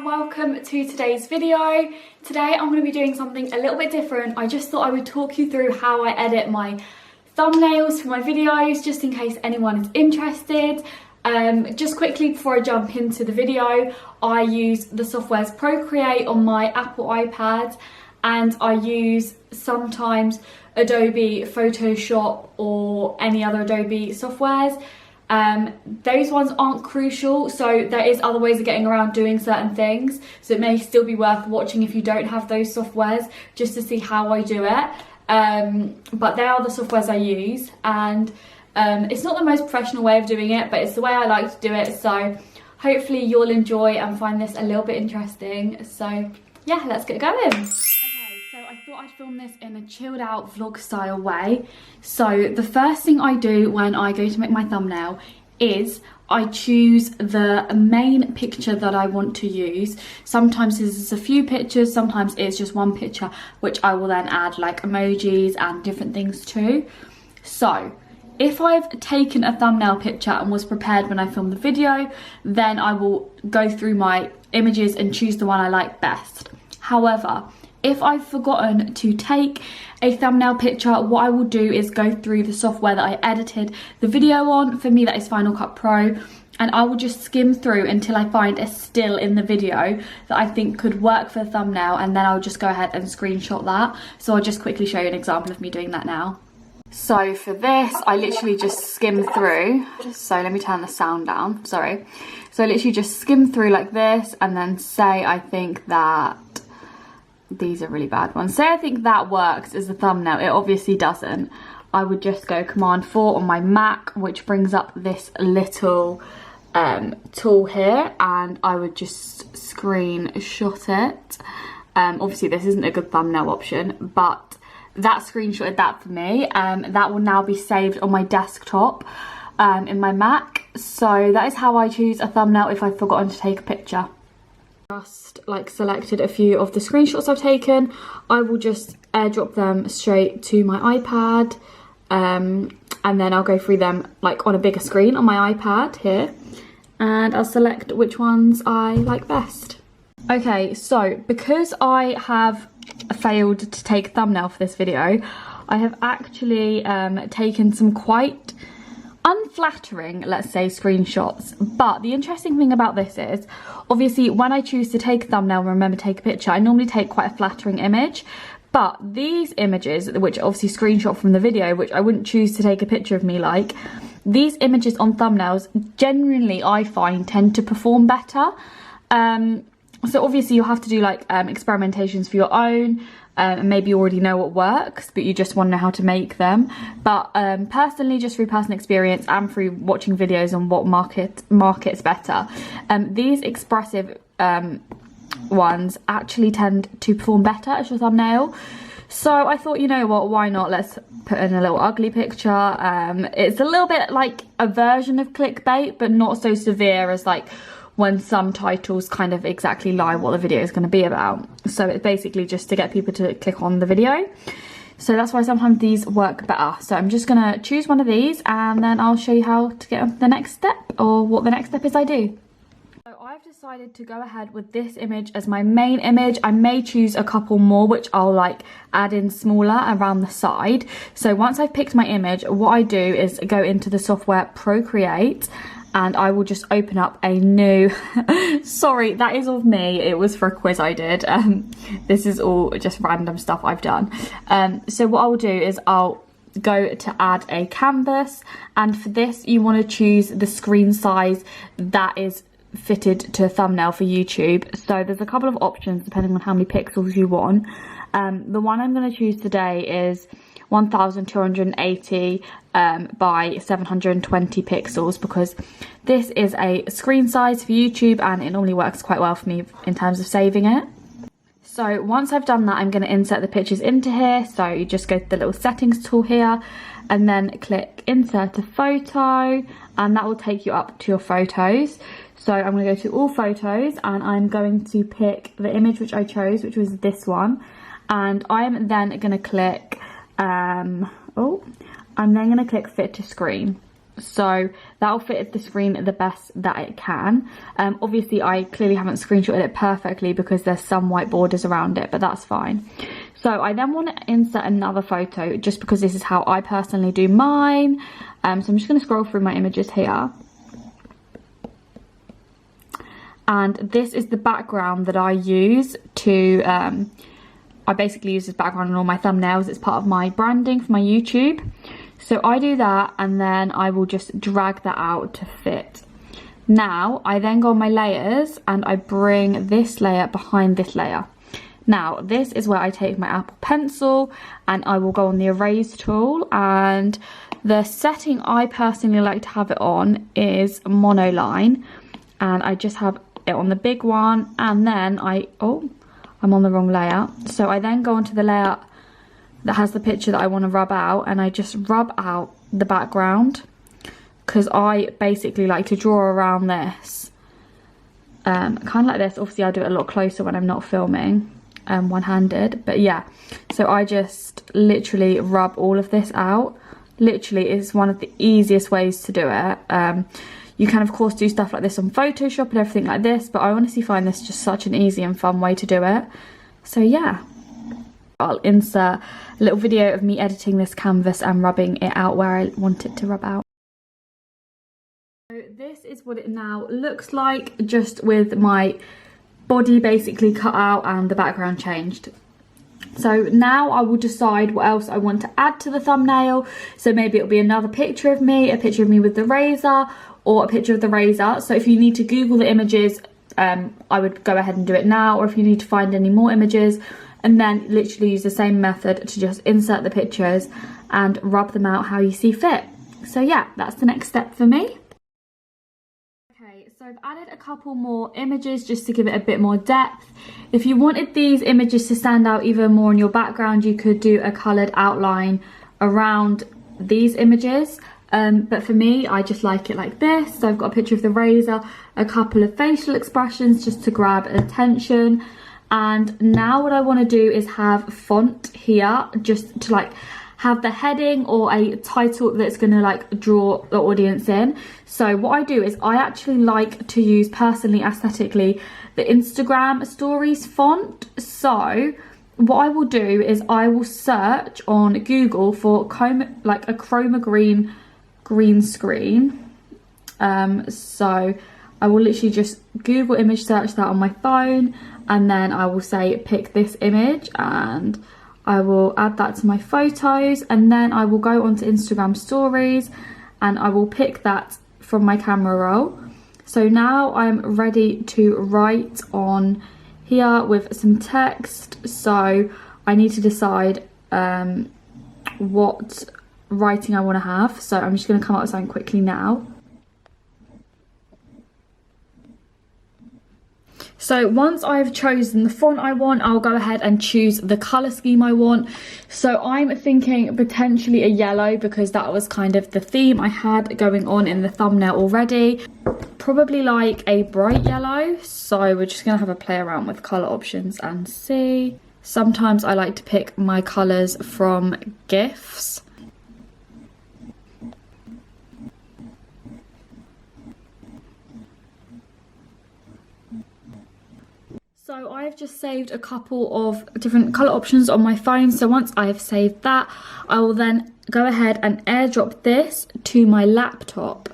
Welcome to today's video. Today I'm going to be doing something a little bit different. I just thought I would talk you through how I edit my thumbnails for my videos, just in case anyone is interested. Just quickly before I jump into the video, I use the softwares Procreate on my Apple iPad, and I use sometimes Adobe Photoshop or any other Adobe softwares. Those ones aren't crucial, so there is other ways of getting around doing certain things, so it may still be worth watching if you don't have those softwares, just to see how I do it. But they are the softwares I use, and it's not the most professional way of doing it, but it's the way I like to do it, so hopefully you'll enjoy and find this a little bit interesting. So yeah, let's get going. I thought I'd film this in a chilled out vlog style way. So the first thing I do when I go to make my thumbnail is I choose the main picture that I want to use. Sometimes there's a few pictures, sometimes it's just one picture, which I will then add like emojis and different things to. So if I've taken a thumbnail picture and was prepared when I filmed the video, then I will go through my images and choose the one I like best. However, if I've forgotten to take a thumbnail picture, what I will do is go through the software that I edited the video on. For me, that is Final Cut Pro, and I will just skim through until I find a still in the video that I think could work for the thumbnail, and then I'll just go ahead and screenshot that. So I'll just quickly show you an example of me doing that now. So for this, I literally just skim through. So let me turn the sound down, sorry. So I literally just skim through like this, and then say I think that these are really bad ones. Say I think that works as a thumbnail. It obviously doesn't. I would just go Command 4 on my Mac, which brings up this little tool here, and I would just screenshot it. Obviously this isn't a good thumbnail option, but that screenshotted that for me. That will now be saved on my desktop in my Mac. So that is how I choose a thumbnail if I've forgotten to take a picture. Just like selected a few of the screenshots I've taken. I will just airdrop them straight to my iPad, and then I'll go through them like on a bigger screen on my iPad here, and I'll select which ones I like best. Okay, so because I have failed to take a thumbnail for this video, I have actually taken some quite unflattering, let's say, screenshots. But the interesting thing about this is, obviously when I choose to take a thumbnail and remember to take a picture, I normally take quite a flattering image. But these images, which obviously screenshot from the video, which I wouldn't choose to take a picture of me like, these images on thumbnails generally I find tend to perform better. So obviously you'll have to do like experimentations for your own, and maybe you already know what works, but you just want to know how to make them. But personally, just through personal experience and through watching videos on what markets better, these expressive ones actually tend to perform better as your thumbnail. So I thought, you know what, why not? Let's put in a little ugly picture. It's a little bit like a version of clickbait, but not so severe as like when some titles kind of exactly lie what the video is going to be about. So it's basically just to get people to click on the video. So that's why sometimes these work better. So I'm just going to choose one of these, and then I'll show you how to get on to the next step, or what the next step is I do. So I've decided to go ahead with this image as my main image. I may choose a couple more, which I'll like add in smaller around the side. So once I've picked my image, what I do is go into the software Procreate, and I will just open up a new sorry, that is of me, it was for a quiz I did. This is all just random stuff I've done. So what I'll do is I'll go to add a canvas, and for this you want to choose the screen size that is fitted to a thumbnail for YouTube. So there's a couple of options depending on how many pixels you want. The one I'm going to choose today is 1280 by 720 pixels, because this is a screen size for YouTube and it normally works quite well for me in terms of saving it. So once I've done that, I'm going to insert the pictures into here. So you just go to the little settings tool here and then click insert a photo, and that will take you up to your photos. So So I'm going to go to all photos and I'm going to pick the image which I chose, which was this one. And I'm then going to click, I'm then going to click fit to screen. So that'll fit the screen the best that it can. Obviously I clearly haven't screenshotted it perfectly because there's some white borders around it, but that's fine. So I then want to insert another photo just because this is how I personally do mine. So I'm just going to scroll through my images here. And this is the background that I use to, I basically use this background on all my thumbnails. It's part of my branding for my YouTube. So I do that and then I will just drag that out to fit. Now, I then go on my layers and I bring this layer behind this layer. Now, this is where I take my Apple Pencil and I will go on the erase tool, and the setting I personally like to have it on is monoline, and I just have it on the big one, and then I'm on the wrong layer. So I then go onto the layer that has the picture that I want to rub out, and I just rub out the background because I basically like to draw around this, kind of like this. Obviously I'll do it a lot closer when I'm not filming one-handed, but yeah, so I just literally rub all of this out. Literally is one of the easiest ways to do it. You can of course do stuff like this on Photoshop and everything like this, but I honestly find this just such an easy and fun way to do it. So yeah, I'll insert a little video of me editing this canvas and rubbing it out where I want it to rub out. So this is what it now looks like, just with my body basically cut out and the background changed. So now I will decide what else I want to add to the thumbnail. So maybe it'll be another picture of me, a picture of me with the razor, or a picture of the razor. So if you need to Google the images, I would go ahead and do it now, or if you need to find any more images, and then literally use the same method to just insert the pictures and rub them out how you see fit. So yeah, that's the next step for me. Okay, so I've added a couple more images just to give it a bit more depth. If you wanted these images to stand out even more in your background, you could do a coloured outline around these images. But for me, I just like it like this. So I've got a picture of the razor, a couple of facial expressions just to grab attention. And now what I want to do is have font here, just to like have the heading or a title that's going to like draw the audience in. So what I do is I actually like to use, personally, aesthetically, the Instagram stories font. So what I will do is I will search on Google for like a chroma green screen. So I will literally just Google image search that on my phone, and then I will say pick this image, and I will add that to my photos, and then I will go onto Instagram stories and I will pick that from my camera roll. So now I'm ready to write on here with some text. So I need to decide what writing I want to have. So I'm just going to come up with something quickly now. So once I've chosen the font I want, I'll go ahead and choose the colour scheme I want. So I'm thinking potentially a yellow, because that was kind of the theme I had going on in the thumbnail already. Probably like a bright yellow. So we're just going to have a play around with colour options and see. Sometimes I like to pick my colours from GIFs. So I've just saved a couple of different colour options on my phone. So once I've saved that, I will then go ahead and airdrop this to my laptop.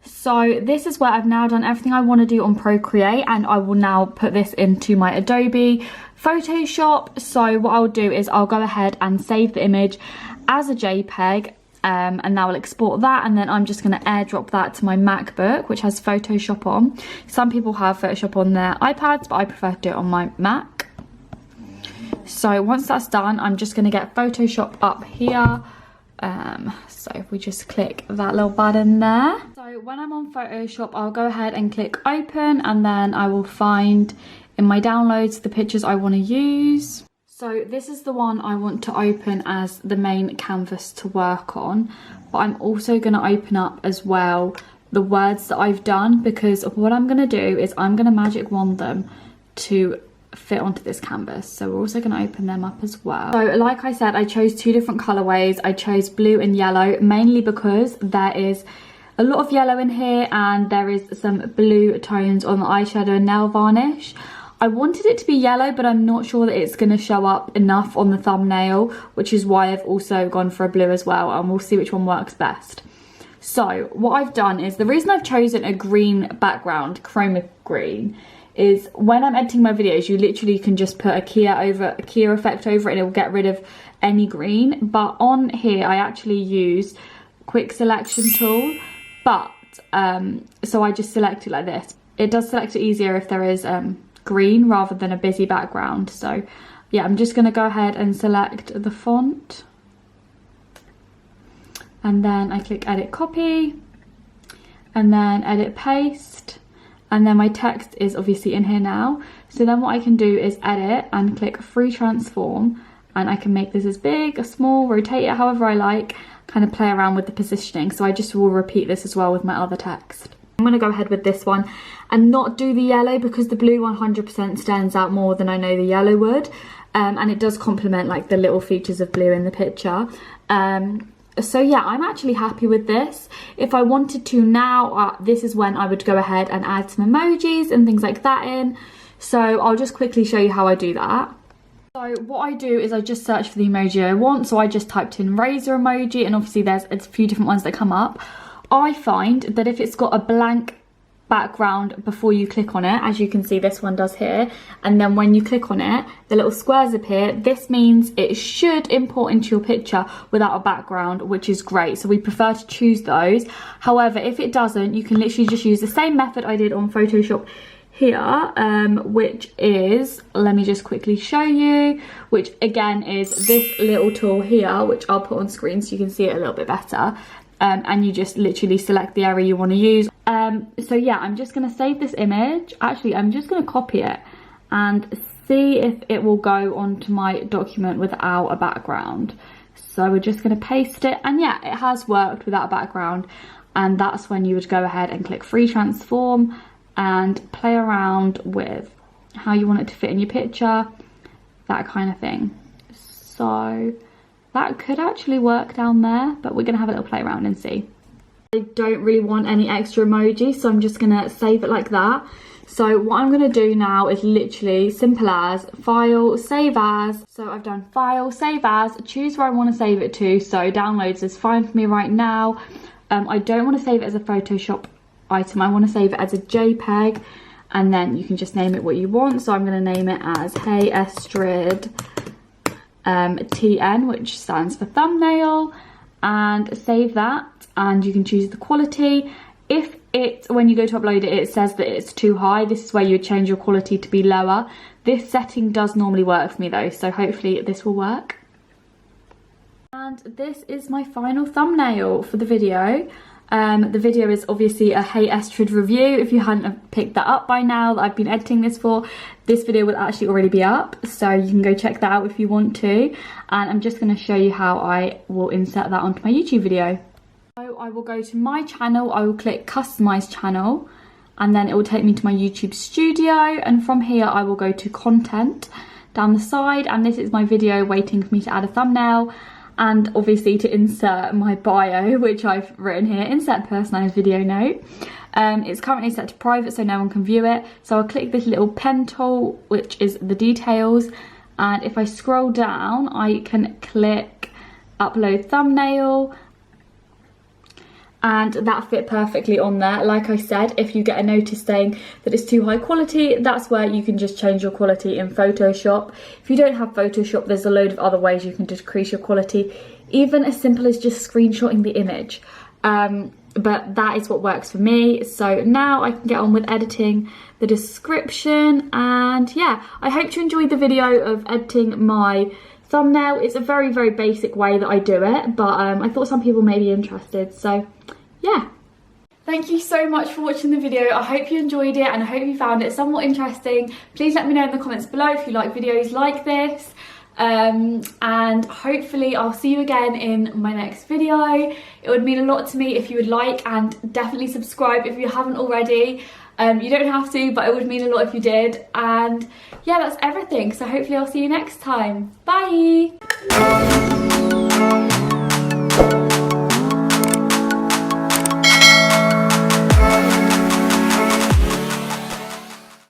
So this is where I've now done everything I want to do on Procreate, and I will now put this into my Adobe Photoshop. So what I'll do is I'll go ahead and save the image as a JPEG. And now I'll export that, and then I'm just going to airdrop that to my MacBook, which has Photoshop on. Some people have Photoshop on their iPads, but I prefer to do it on my Mac. So once that's done, I'm just going to get Photoshop up here. So if we just click that little button there. So when I'm on Photoshop, I'll go ahead and click open, and then I will find in my downloads the pictures I want to use. So this is the one I want to open as the main canvas to work on, but I'm also going to open up as well the words that I've done, because what I'm going to do is I'm going to magic wand them to fit onto this canvas. So we're also going to open them up as well. So like I said, I chose 2 different colorways. I chose blue and yellow, mainly because there is a lot of yellow in here and there is some blue tones on the eyeshadow and nail varnish. I wanted it to be yellow, but I'm not sure that it's going to show up enough on the thumbnail, which is why I've also gone for a blue as well, and we'll see which one works best. So what I've done is, the reason I've chosen a green background, chroma green, is when I'm editing my videos, you literally can just put a keyer effect over it and it will get rid of any green. But on here, I actually use quick selection tool, but so I just select it like this. It does select it easier if there is green rather than a busy background. So yeah, I'm just going to go ahead and select the font, and then I click edit copy, and then edit paste, and then my text is obviously in here now. So then what I can do is edit and click free transform, and I can make this as big, as small, rotate it however I like, kind of play around with the positioning. So I just will repeat this as well with my other text. I'm going to go ahead with this one and not do the yellow, because the blue 100% stands out more than I know the yellow would, and it does complement like the little features of blue in the picture. So yeah, I'm actually happy with this. If I wanted to now, this is when I would go ahead and add some emojis and things like that in. So I'll just quickly show you how I do that. So what I do is I just search for the emoji I want. So I just typed in razor emoji, and obviously there's a few different ones that come up. I find that if it's got a blank background before you click on it, as you can see this one does here, and then when you click on it, the little squares appear, this means it should import into your picture without a background, which is great. So we prefer to choose those. However, if it doesn't, you can literally just use the same method I did on Photoshop here, which is, let me just quickly show you, which again is this little tool here, which I'll put on screen so you can see it a little bit better. And you just literally select the area you want to use. So yeah, I'm just going to save this image. Actually, I'm just going to copy it and see if it will go onto my document without a background. So we're just going to paste it, and yeah, it has worked without a background. And that's when you would go ahead and click free transform and play around with how you want it to fit in your picture, that kind of thing. So that could actually work down there, but we're gonna have a little play around and see. I don't really want any extra emojis, so I'm just gonna save it like that. So what I'm gonna do now is literally simple as file, save as. So I've done file, save as, choose where I wanna save it to. So downloads is fine for me right now. I don't wanna save it as a Photoshop item, I wanna save it as a JPEG, and then you can just name it what you want. So I'm gonna name it as Hey Estrid TN, which stands for thumbnail, and save that. And you can choose the quality. If when you go to upload it, it says that it's too high, this is where you would change your quality to be lower. This setting does normally work for me though, so hopefully this will work. And this is my final thumbnail for the video. The video is obviously a Hey Estrid review. If you hadn't picked that up by now, that I've been editing this for, this video will actually already be up, so you can go check that out if you want to. And I'm just going to show you how I will insert that onto my YouTube video. So I will go to my channel, I will click customize channel, and then it will take me to my YouTube studio, and from here I will go to content down the side, and this is my video waiting for me to add a thumbnail. And obviously to insert my bio, which I've written here, insert personalised video note. It's currently set to private, so no one can view it. So I'll click this little pen tool, which is the details. And if I scroll down, I can click upload thumbnail. And that fit perfectly on there. Like I said, if you get a notice saying that it's too high quality, that's where you can just change your quality in Photoshop. If you don't have Photoshop, there's a load of other ways you can decrease your quality, even as simple as just screenshotting the image. But that is what works for me. So now I can get on with editing the description, and yeah, I hope you enjoyed the video of editing my thumbnail. It's a very, very basic way that I do it, but I thought some people may be interested, so yeah. Thank you so much for watching the video. I hope you enjoyed it, and I hope you found it somewhat interesting. Please let me know in the comments below if you like videos like this. and hopefully I'll see you again in my next video. It would mean a lot to me if you would like, and definitely subscribe if you haven't already. You don't have to, but it would mean a lot if you did. And yeah, that's everything. So hopefully I'll see you next time. Bye!